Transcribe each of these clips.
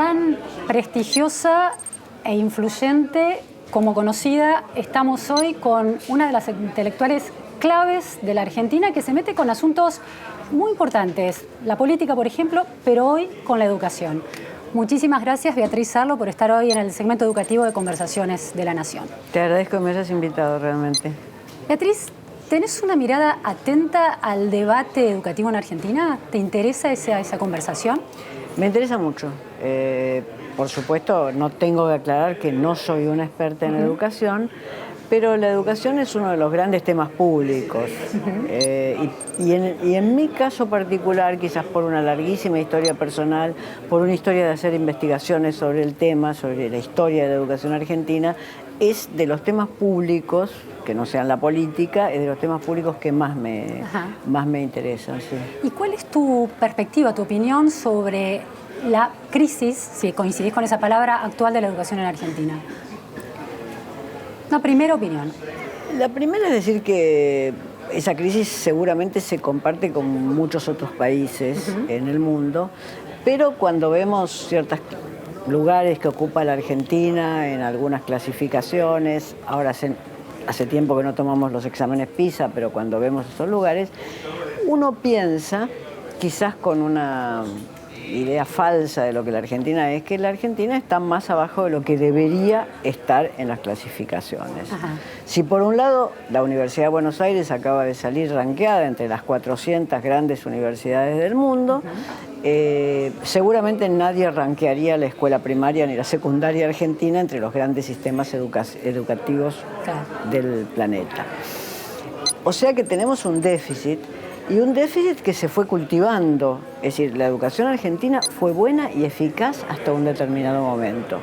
tan prestigiosa e influyente como conocida, estamos hoy con una de las intelectuales claves de la Argentina que se mete con asuntos muy importantes, la política, por ejemplo, pero hoy con la educación. Muchísimas gracias, Beatriz Sarlo, por estar hoy en el segmento educativo de Conversaciones de la Nación. Te agradezco que me hayas invitado realmente. Beatriz, ¿tenés una mirada atenta al debate educativo en Argentina? ¿Te interesa esa conversación? Me interesa mucho. Por supuesto, no tengo que aclarar que no soy una experta en educación, pero la educación es uno de los grandes temas públicos. Y en mi caso particular, quizás por una larguísima historia personal, por una historia de hacer investigaciones sobre el tema, sobre la historia de la educación argentina, es de los temas públicos, que no sean la política, es de los temas públicos que más me interesan. Sí. ¿Y cuál es tu perspectiva, tu opinión sobre la crisis, si coincidís con esa palabra, actual de la educación en Argentina? Una primera opinión. La primera es decir que esa crisis seguramente se comparte con muchos otros países en el mundo, pero cuando vemos ciertos lugares que ocupa la Argentina en algunas clasificaciones, ahora hace tiempo que no tomamos los exámenes PISA, pero cuando vemos esos lugares, uno piensa, quizás con una idea falsa de lo que la Argentina es, que la Argentina está más abajo de lo que debería estar en las clasificaciones. Ajá. Si por un lado la Universidad de Buenos Aires acaba de salir rankeada entre las 400 grandes universidades del mundo, seguramente nadie rankearía la escuela primaria ni la secundaria argentina entre los grandes sistemas educativos del planeta. O sea que tenemos un déficit, y un déficit que se fue cultivando. Es decir, la educación argentina fue buena y eficaz hasta un determinado momento.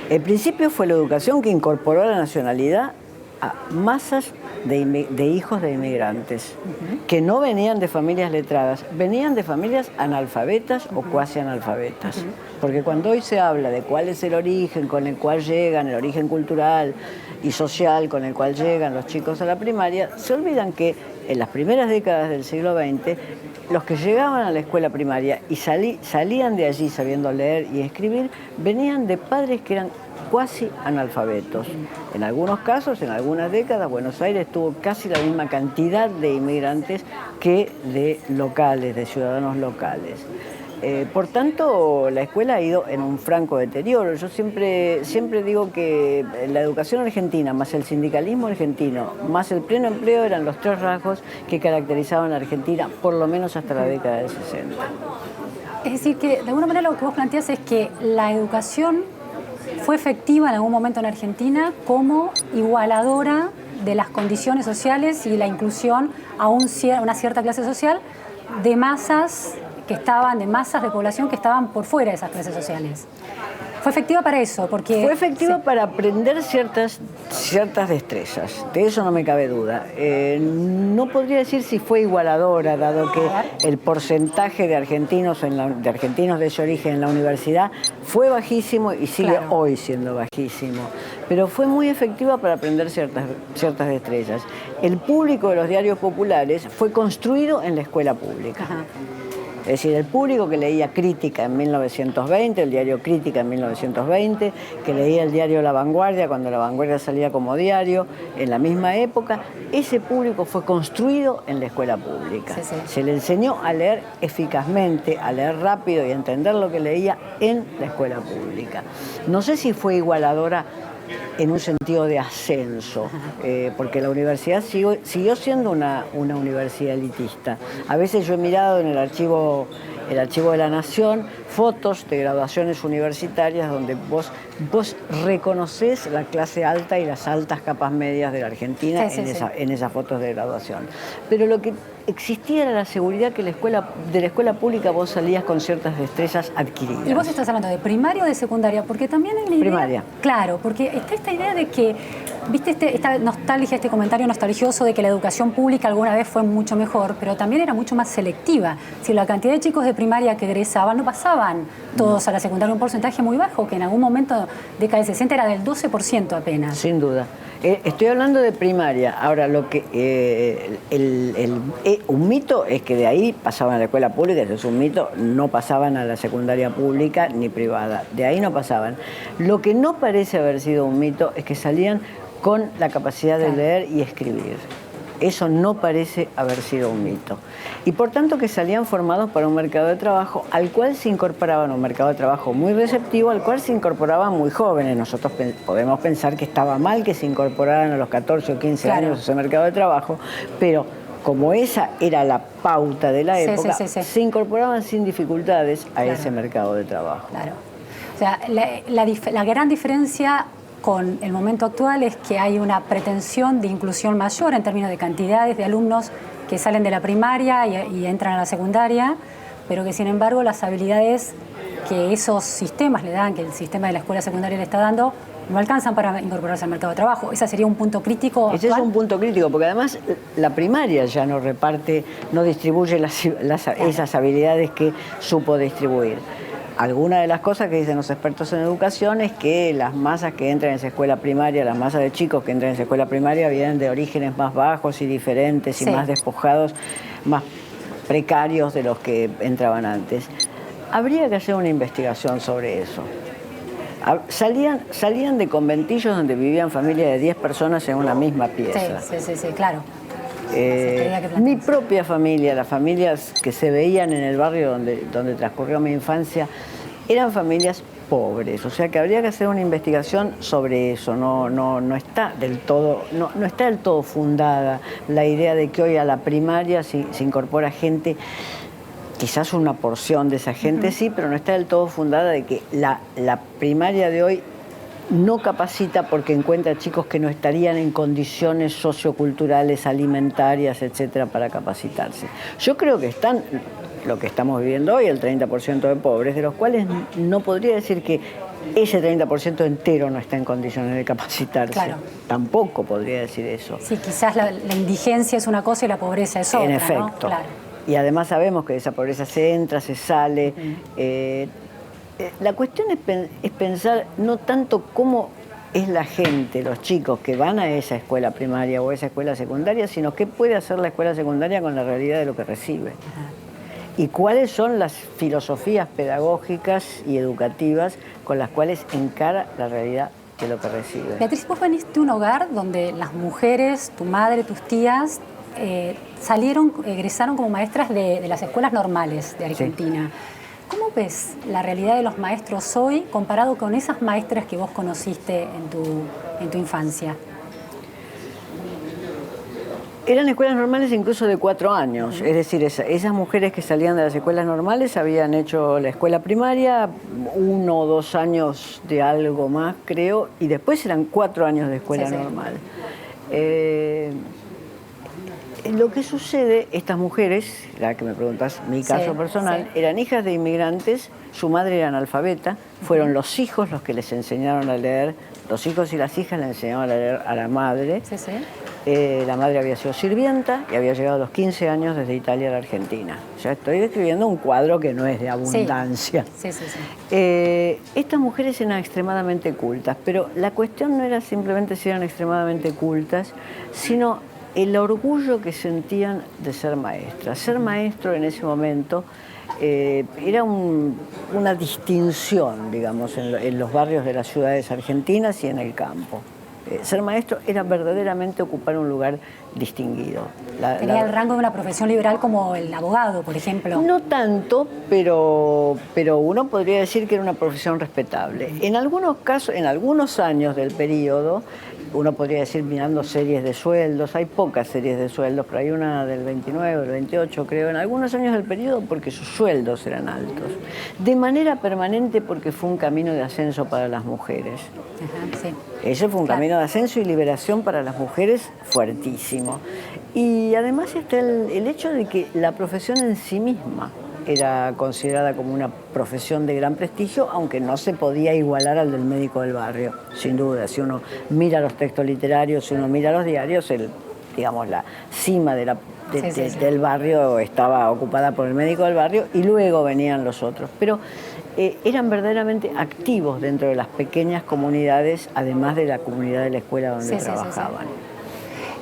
El principio fue la educación que incorporó a la nacionalidad a masas de hijos de inmigrantes, que no venían de familias letradas, venían de familias analfabetas o cuasi analfabetas. Porque cuando hoy se habla de cuál es el origen con el cual llegan, el origen cultural y social con el cual llegan los chicos a la primaria, se olvidan que en las primeras décadas del siglo XX, los que llegaban a la escuela primaria y salían de allí sabiendo leer y escribir, venían de padres que eran cuasi analfabetos. En algunos casos, en algunas décadas, Buenos Aires tuvo casi la misma cantidad de inmigrantes que de locales, de ciudadanos locales. Por tanto, la escuela ha ido en un franco deterioro. Yo siempre digo que la educación argentina, más el sindicalismo argentino, más el pleno empleo eran los tres rasgos que caracterizaban a la Argentina, por lo menos hasta la década del 60. Es decir, que de alguna manera lo que vos planteás es que la educación fue efectiva en algún momento en Argentina como igualadora de las condiciones sociales y la inclusión a una cierta clase social de masas de población que estaban por fuera de esas clases sociales. Fue efectiva para eso, porque... Fue efectiva para aprender ciertas destrezas, de eso no me cabe duda. No podría decir si fue igualadora, dado que el porcentaje de argentinos de ese origen en la universidad fue bajísimo y sigue hoy siendo bajísimo. Pero fue muy efectiva para aprender ciertas destrezas. El público de los diarios populares fue construido en la escuela pública. Ajá. Es decir, el público que leía Crítica en 1920, el diario Crítica en 1920, que leía el diario La Vanguardia cuando La Vanguardia salía como diario, en la misma época, ese público fue construido en la escuela pública. Sí, sí. Se le enseñó a leer eficazmente, a leer rápido y a entender lo que leía en la escuela pública. No sé si fue igualadora en un sentido de ascenso, porque la universidad siguió siendo una universidad elitista. A veces yo he mirado en el archivo de la Nación fotos de graduaciones universitarias donde vos reconocés la clase alta y las altas capas medias de la Argentina en esas fotos de graduación. Pero lo que existía era la seguridad que de la escuela pública vos salías con ciertas destrezas adquiridas. ¿Y vos estás hablando de primaria o de secundaria? Porque también hay la idea... Primaria. Claro, porque está esta idea de que, viste, esta nostalgia, este comentario nostalgioso de que la educación pública alguna vez fue mucho mejor, pero también era mucho más selectiva. Si la cantidad de chicos de primaria que egresaban no pasaban todos a la secundaria, un porcentaje muy bajo, que en algún momento, década del 60, era del 12% apenas. Sin duda. Estoy hablando de primaria. Ahora, lo que un mito es que de ahí pasaban a la escuela pública, eso es un mito, no pasaban a la secundaria pública ni privada. De ahí no pasaban. Lo que no parece haber sido un mito es que salían con la capacidad de leer y escribir. Eso no parece haber sido un mito. Y por tanto que salían formados para un mercado de trabajo al cual se incorporaban, un mercado de trabajo muy receptivo, al cual se incorporaban muy jóvenes. Nosotros podemos pensar que estaba mal que se incorporaran a los 14 o 15 años a ese mercado de trabajo, pero como esa era la pauta de la época, se incorporaban sin dificultades a ese mercado de trabajo. Claro. O sea, la gran diferencia con el momento actual es que hay una pretensión de inclusión mayor en términos de cantidades de alumnos que salen de la primaria y entran a la secundaria, pero que sin embargo las habilidades que esos sistemas le dan, que el sistema de la escuela secundaria le está dando, no alcanzan para incorporarse al mercado de trabajo. ¿Ese sería un punto crítico actual? Ese es un punto crítico, porque además la primaria ya no reparte, no distribuye esas habilidades que supo distribuir. Alguna de las cosas que dicen los expertos en educación es que las masas que entran en esa escuela primaria, las masas de chicos que entran en esa escuela primaria vienen de orígenes más bajos y diferentes y más despojados, más precarios de los que entraban antes. Habría que hacer una investigación sobre eso. Salían de conventillos donde vivían familias de 10 personas en una misma pieza. Sí, claro. Mi propia familia, las familias que se veían en el barrio donde transcurrió mi infancia, eran familias pobres, o sea que habría que hacer una investigación sobre eso. No está del todo fundada la idea de que hoy a la primaria se incorpora gente, quizás una porción de esa gente sí, pero no está del todo fundada de que la primaria de hoy no capacita porque encuentra chicos que no estarían en condiciones socioculturales, alimentarias, etcétera, para capacitarse. Yo creo que están, lo que estamos viviendo hoy, el 30% de pobres, de los cuales no podría decir que ese 30% entero no está en condiciones de capacitarse. Claro. Tampoco podría decir eso. Sí, quizás la indigencia es una cosa y la pobreza es otra, en efecto. ¿no? Claro. Y además sabemos que de esa pobreza se entra, se sale. La cuestión es pensar no tanto cómo es la gente, los chicos que van a esa escuela primaria o a esa escuela secundaria, sino qué puede hacer la escuela secundaria con la realidad de lo que recibe. Y cuáles son las filosofías pedagógicas y educativas con las cuales encara la realidad de lo que recibe. Beatriz, vos veniste de un hogar donde las mujeres, tu madre, tus tías, egresaron como maestras de las escuelas normales de Argentina. Sí. ¿Cómo ves la realidad de los maestros hoy comparado con esas maestras que vos conociste en tu infancia? Eran escuelas normales incluso de 4 años, es decir, esas mujeres que salían de las escuelas normales habían hecho la escuela primaria, 1 o 2 años de algo más, creo, y después eran 4 años de escuela normal. Lo que sucede, estas mujeres, la que me preguntas, mi caso personal, eran hijas de inmigrantes, su madre era analfabeta, fueron los hijos los que les enseñaron a leer, los hijos y las hijas le enseñaron a leer a la madre. La madre había sido sirvienta y había llegado a los 15 años desde Italia a la Argentina. Ya estoy describiendo un cuadro que no es de abundancia. Estas mujeres eran extremadamente cultas, pero la cuestión no era simplemente si eran extremadamente cultas, sino el orgullo que sentían de ser maestras. Ser maestro en ese momento era una distinción, digamos, en los barrios de las ciudades argentinas y en el campo. Ser maestro era verdaderamente ocupar un lugar distinguido. Tenía el rango de una profesión liberal como el abogado, por ejemplo. No tanto, pero uno podría decir que era una profesión respetable. En algunos casos, en algunos años del periodo, uno podría decir mirando series de sueldos, hay pocas series de sueldos, pero hay una del 29, del 28 creo, en algunos años del periodo porque sus sueldos eran altos. De manera permanente porque fue un camino de ascenso para las mujeres. Ese fue un camino de ascenso y liberación para las mujeres fuertísimo. Y además está el hecho de que la profesión en sí misma era considerada como una profesión de gran prestigio, aunque no se podía igualar al del médico del barrio, sin duda. Si uno mira los textos literarios, si uno mira los diarios, digamos, la cima del barrio estaba ocupada por el médico del barrio y luego venían los otros. Pero eran verdaderamente activos dentro de las pequeñas comunidades, además de la comunidad de la escuela donde trabajaban.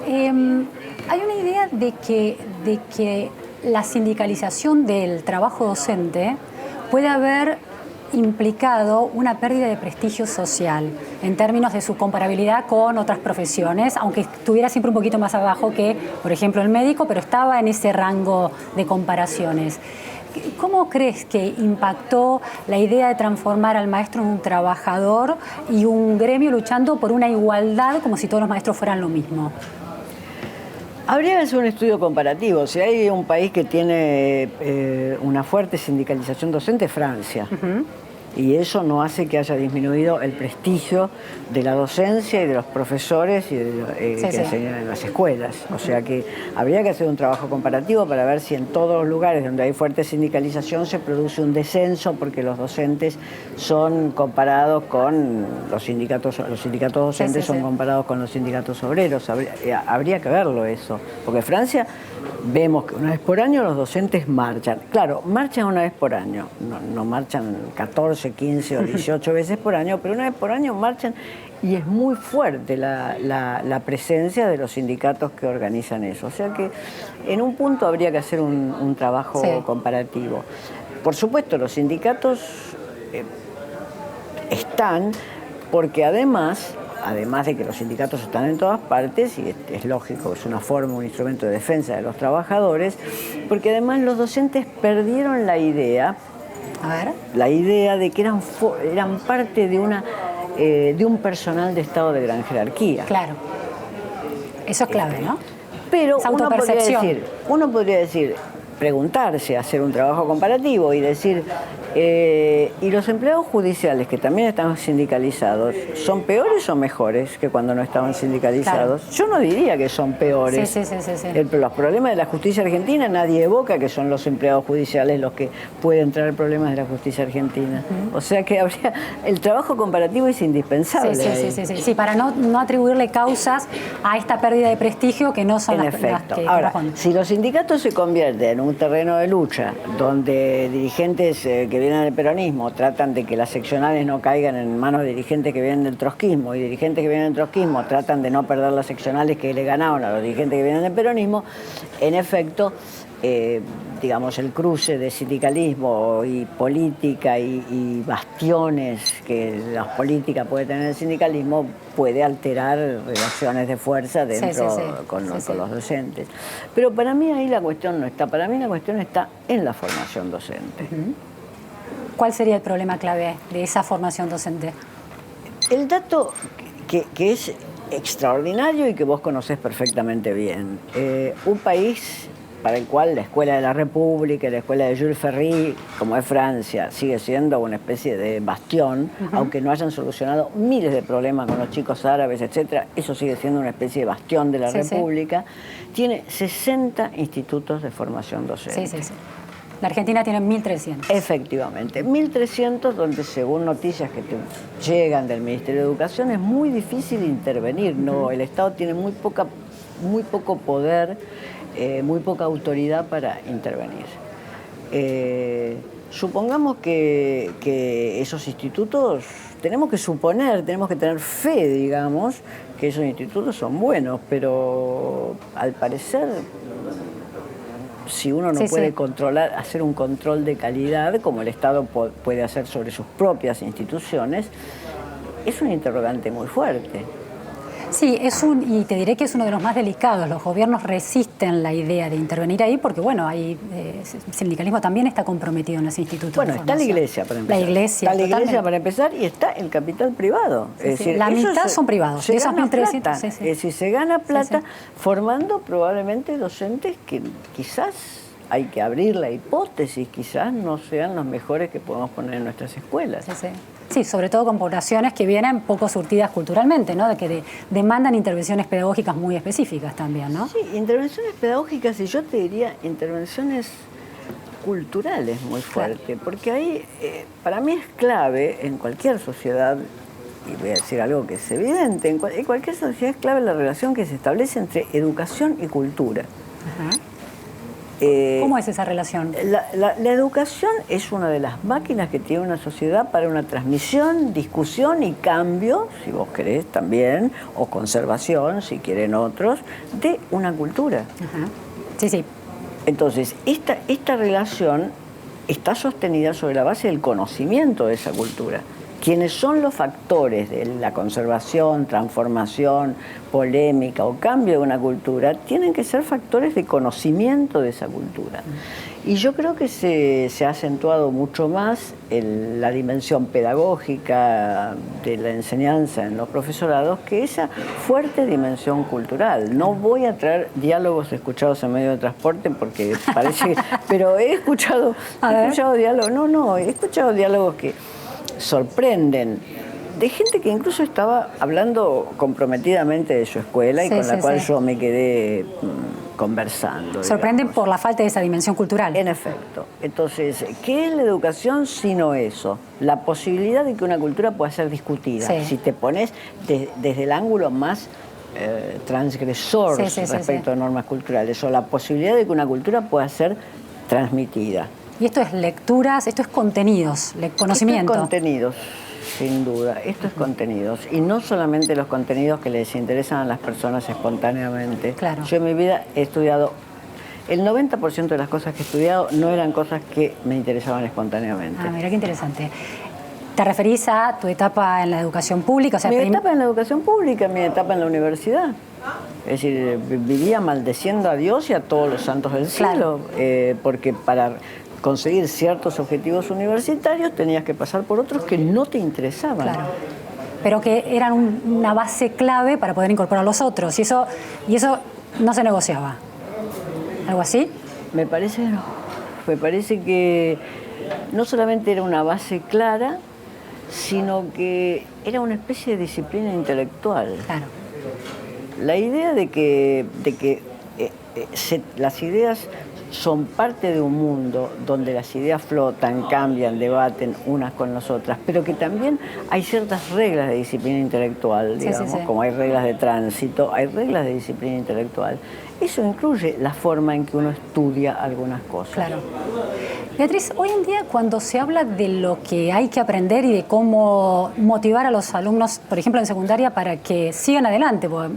Hay una idea de que la sindicalización del trabajo docente puede haber implicado una pérdida de prestigio social en términos de su comparabilidad con otras profesiones, aunque estuviera siempre un poquito más abajo que, por ejemplo, el médico, pero estaba en ese rango de comparaciones. ¿Cómo crees que impactó la idea de transformar al maestro en un trabajador y un gremio luchando por una igualdad como si todos los maestros fueran lo mismo? Habría que hacer un estudio comparativo. Si hay un país que tiene una fuerte sindicalización docente, es Francia. Y eso no hace que haya disminuido el prestigio de la docencia y de los profesores y que enseñan en las escuelas. O sea que habría que hacer un trabajo comparativo para ver si en todos los lugares donde hay fuerte sindicalización se produce un descenso porque los docentes son comparados con los sindicatos docentes son comparados con los sindicatos obreros. Habría que verlo eso, porque en Francia vemos que una vez por año los docentes marchan. Claro, marchan una vez por año, no marchan 14, 15 o 18 veces por año, pero una vez por año marchan y es muy fuerte la presencia de los sindicatos que organizan eso. O sea que en un punto habría que hacer un trabajo comparativo. Por supuesto, los sindicatos están porque además de que los sindicatos están en todas partes, y es lógico, es una forma, un instrumento de defensa de los trabajadores, porque además los docentes perdieron la idea de que eran parte de un personal de Estado de gran jerarquía. Claro, eso es clave, ¿no? Pero uno podría decir, preguntarse, hacer un trabajo comparativo y decir, ¿y los empleados judiciales que también están sindicalizados son peores o mejores que cuando no estaban sindicalizados? Claro. Yo no diría que son peores. Sí. Los problemas de la justicia argentina nadie evoca que son los empleados judiciales los que pueden traer problemas de la justicia argentina. O sea que el trabajo comparativo es indispensable. Sí, para no atribuirle causas a esta pérdida de prestigio que no son las que ahora, si los sindicatos se convierten en un terreno de lucha donde dirigentes que vienen del peronismo tratan de que las seccionales no caigan en manos de dirigentes que vienen del trotskismo y dirigentes que vienen del trotskismo tratan de no perder las seccionales que le ganaron a los dirigentes que vienen del peronismo, en efecto, digamos, el cruce de sindicalismo y política y bastiones que la política puede tener el sindicalismo puede alterar relaciones de fuerza dentro con los docentes. Pero para mí ahí la cuestión no está, para mí la cuestión está en la formación docente. ¿Cuál sería el problema clave de esa formación docente? El dato que es extraordinario y que vos conocés perfectamente bien. Un país para el cual la Escuela de la República, la Escuela de Jules Ferry, como es Francia, sigue siendo una especie de bastión, aunque no hayan solucionado miles de problemas con los chicos árabes, etcétera, eso sigue siendo una especie de bastión de la República, tiene 60 institutos de formación docente. Sí. La Argentina tiene 1.300. Efectivamente, 1.300 donde según noticias que te llegan del Ministerio de Educación es muy difícil intervenir, ¿no? El Estado tiene muy poco poder, muy poca autoridad para intervenir. Supongamos que esos institutos, tenemos que tener fe, digamos, que esos institutos son buenos, pero al parecer, si uno no puede hacer un control de calidad, como el Estado puede hacer sobre sus propias instituciones, es un interrogante muy fuerte. Sí, y te diré que es uno de los más delicados. Los gobiernos resisten la idea de intervenir ahí porque, bueno, el sindicalismo también está comprometido en los institutos. Bueno, está la Iglesia para empezar. Está la Iglesia para empezar y está el capital privado. Es decir, la mitad son privados. Se gana plata. Es decir, se gana plata formando probablemente docentes que quizás hay que abrir la hipótesis, quizás no sean los mejores que podemos poner en nuestras escuelas. Sí, sobre todo con poblaciones que vienen poco surtidas culturalmente, ¿no? De que demandan intervenciones pedagógicas muy específicas también, ¿no? Sí, intervenciones pedagógicas y yo te diría intervenciones culturales muy fuertes, porque ahí para mí es clave en cualquier sociedad, y voy a decir algo que es evidente, en cualquier sociedad es clave la relación que se establece entre educación y cultura. ¿Cómo es esa relación? La educación es una de las máquinas que tiene una sociedad para una transmisión, discusión y cambio, si vos querés también, o conservación, si quieren otros, de una cultura. Ajá. Sí, sí. Entonces, esta relación está sostenida sobre la base del conocimiento de esa cultura. Quienes son los factores de la conservación, transformación, polémica o cambio de una cultura, tienen que ser factores de conocimiento de esa cultura. Y yo creo que se ha acentuado mucho más la dimensión pedagógica de la enseñanza en los profesorados que esa fuerte dimensión cultural. No voy a traer diálogos escuchados en medio de transporte porque parece... pero he escuchado diálogos... he escuchado diálogos que sorprenden, de gente que incluso estaba hablando comprometidamente de su escuela y con la cual yo me quedé conversando. Sorprenden por la falta de esa dimensión cultural. En efecto. Entonces, ¿qué es la educación sino eso? La posibilidad de que una cultura pueda ser discutida. Sí. Si te pones desde el ángulo más transgresor respecto a normas culturales, o la posibilidad de que una cultura pueda ser transmitida. Y esto es lecturas, esto es contenidos, conocimiento. Esto es contenidos, sin duda. Esto es contenidos. Y no solamente los contenidos que les interesan a las personas espontáneamente. Claro. Yo en mi vida he estudiado, el 90% de las cosas que he estudiado no eran cosas que me interesaban espontáneamente. Ah, mira qué interesante. ¿Te referís a tu etapa en la educación pública? O sea, mi etapa en la educación pública, mi etapa en la universidad. Es decir, vivía maldeciendo a Dios y a todos los santos del cielo, porque para conseguir ciertos objetivos universitarios tenías que pasar por otros que no te interesaban. Claro. Pero que eran una base clave para poder incorporar a los otros. Y eso no se negociaba. ¿Algo así? Me parece no. Me parece que no solamente era una base clara, sino que era una especie de disciplina intelectual. Claro. La idea de que las ideas son parte de un mundo donde las ideas flotan, cambian, debaten unas con las otras, pero que también hay ciertas reglas de disciplina intelectual, digamos, como hay reglas de tránsito, hay reglas de disciplina intelectual. Eso incluye la forma en que uno estudia algunas cosas. Claro. Beatriz, hoy en día cuando se habla de lo que hay que aprender y de cómo motivar a los alumnos, por ejemplo en secundaria, para que sigan adelante, porque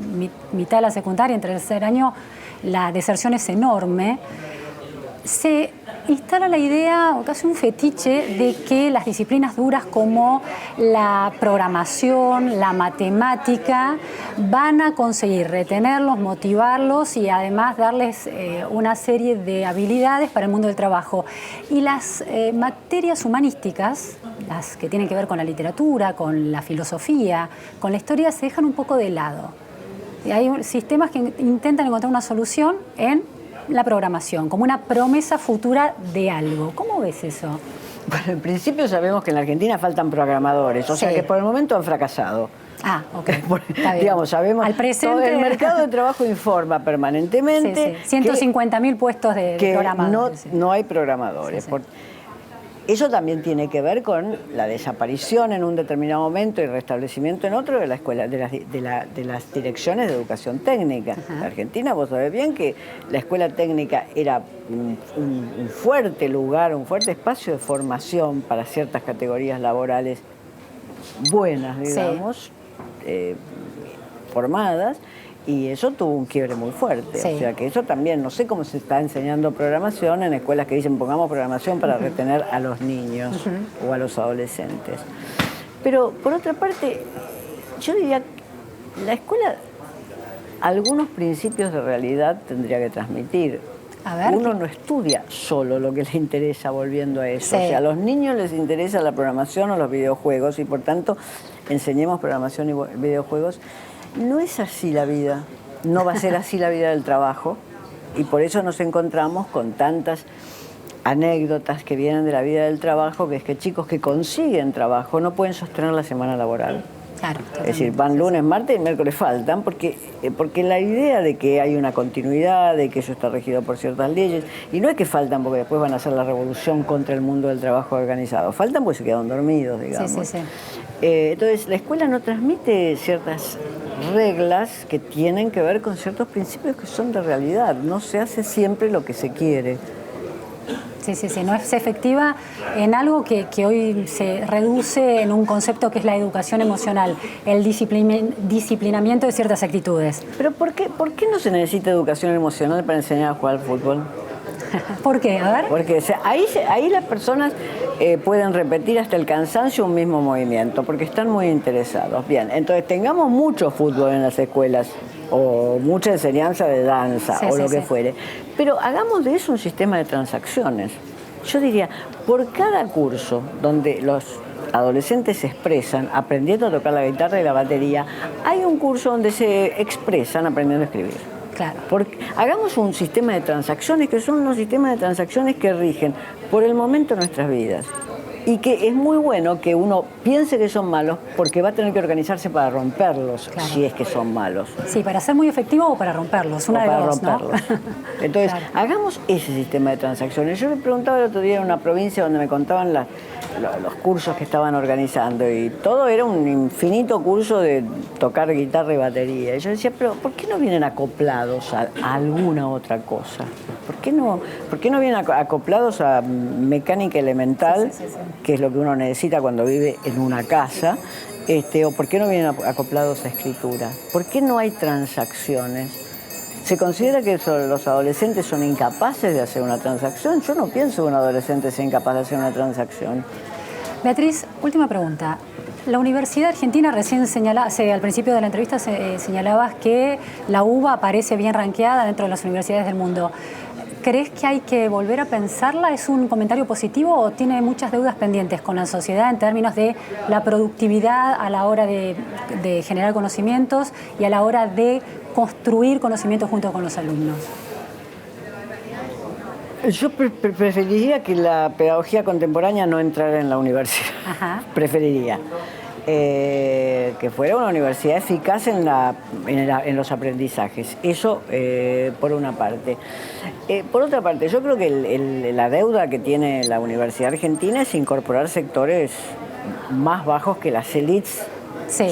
mitad de la secundaria, entre el tercer año, la deserción es enorme, se instala la idea, o casi un fetiche, de que las disciplinas duras como la programación, la matemática, van a conseguir retenerlos, motivarlos y además darles una serie de habilidades para el mundo del trabajo. Y las materias humanísticas, las que tienen que ver con la literatura, con la filosofía, con la historia, se dejan un poco de lado. Y hay sistemas que intentan encontrar una solución en la programación, como una promesa futura de algo. ¿Cómo ves eso? Bueno, en principio sabemos que en la Argentina faltan programadores, o sea que por el momento han fracasado. Ah, ok. Está bien. Digamos, sabemos, al presente, todo el mercado de trabajo informa permanentemente. 150.000 puestos de programadores. No hay programadores. Eso también tiene que ver con la desaparición en un determinado momento y restablecimiento en otro de la escuela, de las direcciones de educación técnica. En Argentina, vos sabés bien que la escuela técnica era un fuerte lugar, un fuerte espacio de formación para ciertas categorías laborales buenas, digamos, formadas. Y eso tuvo un quiebre muy fuerte. O sea que eso también, no sé cómo se está enseñando programación en escuelas que dicen pongamos programación para retener a los niños o a los adolescentes. Pero por otra parte, yo diría, la escuela algunos principios de realidad tendría que transmitir. A ver, uno no estudia solo lo que le interesa, volviendo a eso. O sea, a los niños les interesa la programación o los videojuegos y por tanto enseñemos programación y videojuegos. No es así la vida, no va a ser así la vida del trabajo y por eso nos encontramos con tantas anécdotas que vienen de la vida del trabajo, que es que chicos que consiguen trabajo no pueden sostener la semana laboral. Claro, es decir, van lunes, martes y miércoles faltan porque la idea de que hay una continuidad, de que eso está regido por ciertas leyes, y no es que faltan porque después van a hacer la revolución contra el mundo del trabajo organizado, faltan porque se quedan dormidos, digamos. Sí. Entonces, la escuela no transmite ciertas reglas que tienen que ver con ciertos principios que son de realidad. No se hace siempre lo que se quiere. Sí, no es efectiva en algo que hoy se reduce en un concepto que es la educación emocional, el disciplinamiento de ciertas actitudes. Pero ¿por qué no se necesita educación emocional para enseñar a jugar al fútbol? ¿Por qué? A ver. Porque ahí las personas pueden repetir hasta el cansancio un mismo movimiento, porque están muy interesados. Bien, entonces tengamos mucho fútbol en las escuelas, o mucha enseñanza de danza, o lo que fuere, pero hagamos de eso un sistema de transacciones. Yo diría, por cada curso donde los adolescentes se expresan aprendiendo a tocar la guitarra y la batería, hay un curso donde se expresan aprendiendo a escribir. Claro. Porque hagamos un sistema de transacciones que son los sistemas de transacciones que rigen por el momento nuestras vidas. Y que es muy bueno que uno piense que son malos porque va a tener que organizarse para romperlos, claro, si es que son malos. Sí, para ser muy efectivo o para romperlos, una de dos, ¿no? Entonces, claro, hagamos ese sistema de transacciones. Yo me preguntaba el otro día en una provincia donde me contaban los cursos que estaban organizando y todo era un infinito curso de tocar guitarra y batería. Y yo decía, pero ¿por qué no vienen acoplados a alguna otra cosa? ¿Por qué no vienen acoplados a mecánica elemental, que es lo que uno necesita cuando vive en una casa? ¿O por qué no vienen acoplados a escritura? ¿Por qué no hay transacciones? ¿Se considera que los adolescentes son incapaces de hacer una transacción? Yo no pienso que un adolescente sea incapaz de hacer una transacción. Beatriz, última pregunta. La Universidad Argentina, recién al principio de la entrevista señalabas que la UBA aparece bien rankeada dentro de las universidades del mundo. ¿Crees que hay que volver a pensarla? ¿Es un comentario positivo o tiene muchas deudas pendientes con la sociedad en términos de la productividad a la hora de generar conocimientos y a la hora de construir conocimientos junto con los alumnos? Yo preferiría que la pedagogía contemporánea no entrara en la universidad. Ajá. Preferiría. Que fuera una universidad eficaz en los aprendizajes. Eso por una parte. Por otra parte, yo creo que la deuda que tiene la Universidad Argentina es incorporar sectores más bajos que las élites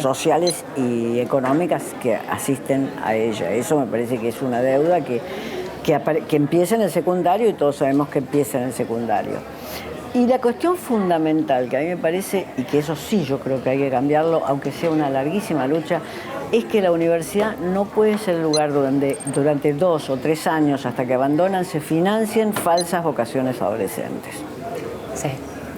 sociales y económicas que asisten a ella. Eso me parece que es una deuda que empieza en el secundario y todos sabemos que empieza en el secundario. Y la cuestión fundamental que a mí me parece, y que eso sí yo creo que hay que cambiarlo, aunque sea una larguísima lucha, es que la universidad no puede ser el lugar donde durante 2 o 3 años hasta que abandonan se financien falsas vocaciones adolescentes. Sí.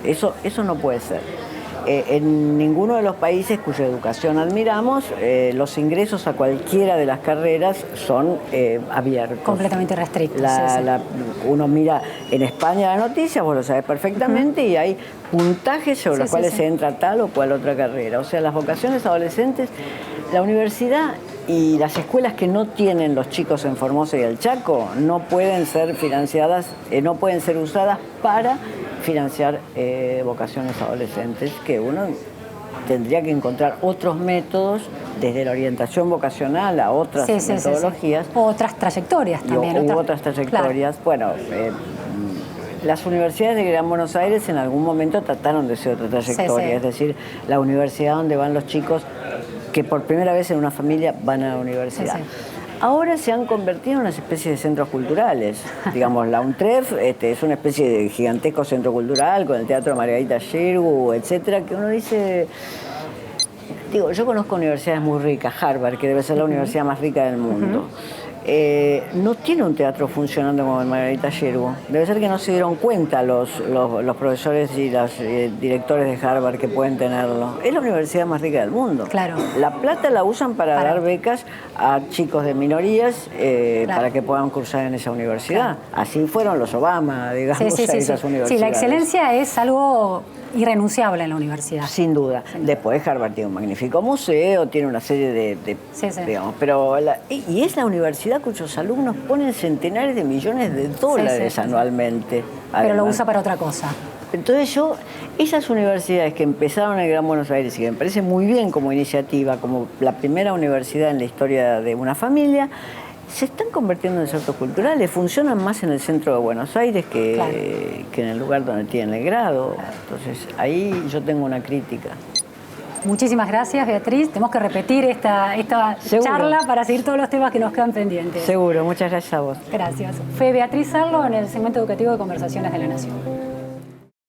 Eso no puede ser. En ninguno de los países cuya educación admiramos, los ingresos a cualquiera de las carreras son abiertos. Completamente restrictos. Uno mira en España la noticia, vos lo sabés perfectamente, y hay puntajes sobre los cuales se entra tal o cual otra carrera. O sea, las vocaciones adolescentes, la universidad y las escuelas que no tienen los chicos en Formosa y el Chaco no pueden ser financiadas, no pueden ser usadas para financiar vocaciones adolescentes, que uno tendría que encontrar otros métodos desde la orientación vocacional a otras metodologías. O otras trayectorias también. Otras trayectorias. Claro. Bueno, las universidades de Gran Buenos Aires en algún momento trataron de ser otra trayectoria, es decir, la universidad donde van los chicos que por primera vez en una familia van a la universidad. Ahora se han convertido en una especie de centros culturales. Digamos, la UNTREF es una especie de gigantesco centro cultural con el Teatro Margarita Xirgu, etcétera, que uno dice... Digo, yo conozco universidades muy ricas, Harvard, que debe ser la universidad más rica del mundo. No tiene un teatro funcionando como el Margarita Xirgu. Debe ser que no se dieron cuenta los profesores y los directores de Harvard que pueden tenerlo. Es la universidad más rica del mundo. Claro. La plata la usan para dar becas a chicos de minorías para que puedan cursar en esa universidad. Claro. Así fueron los Obama, digamos, a esas universidades. Sí, la excelencia es algo irrenunciable en la universidad. Sin duda. Después Harvard tiene un magnífico museo, tiene una serie de digamos, pero y es la universidad cuyos alumnos ponen centenares de millones de dólares anualmente. Pero lo usa para otra cosa. Entonces esas universidades que empezaron en Gran Buenos Aires y que me parece muy bien como iniciativa, como la primera universidad en la historia de una familia, se están convirtiendo en centros culturales, funcionan más en el centro de Buenos Aires que en el lugar donde tienen el grado. Entonces, ahí yo tengo una crítica. Muchísimas gracias, Beatriz. Tenemos que repetir esta charla para seguir todos los temas que nos quedan pendientes. Seguro, muchas gracias a vos. Gracias. Fue Beatriz Sarlo en el segmento educativo de Conversaciones de la Nación.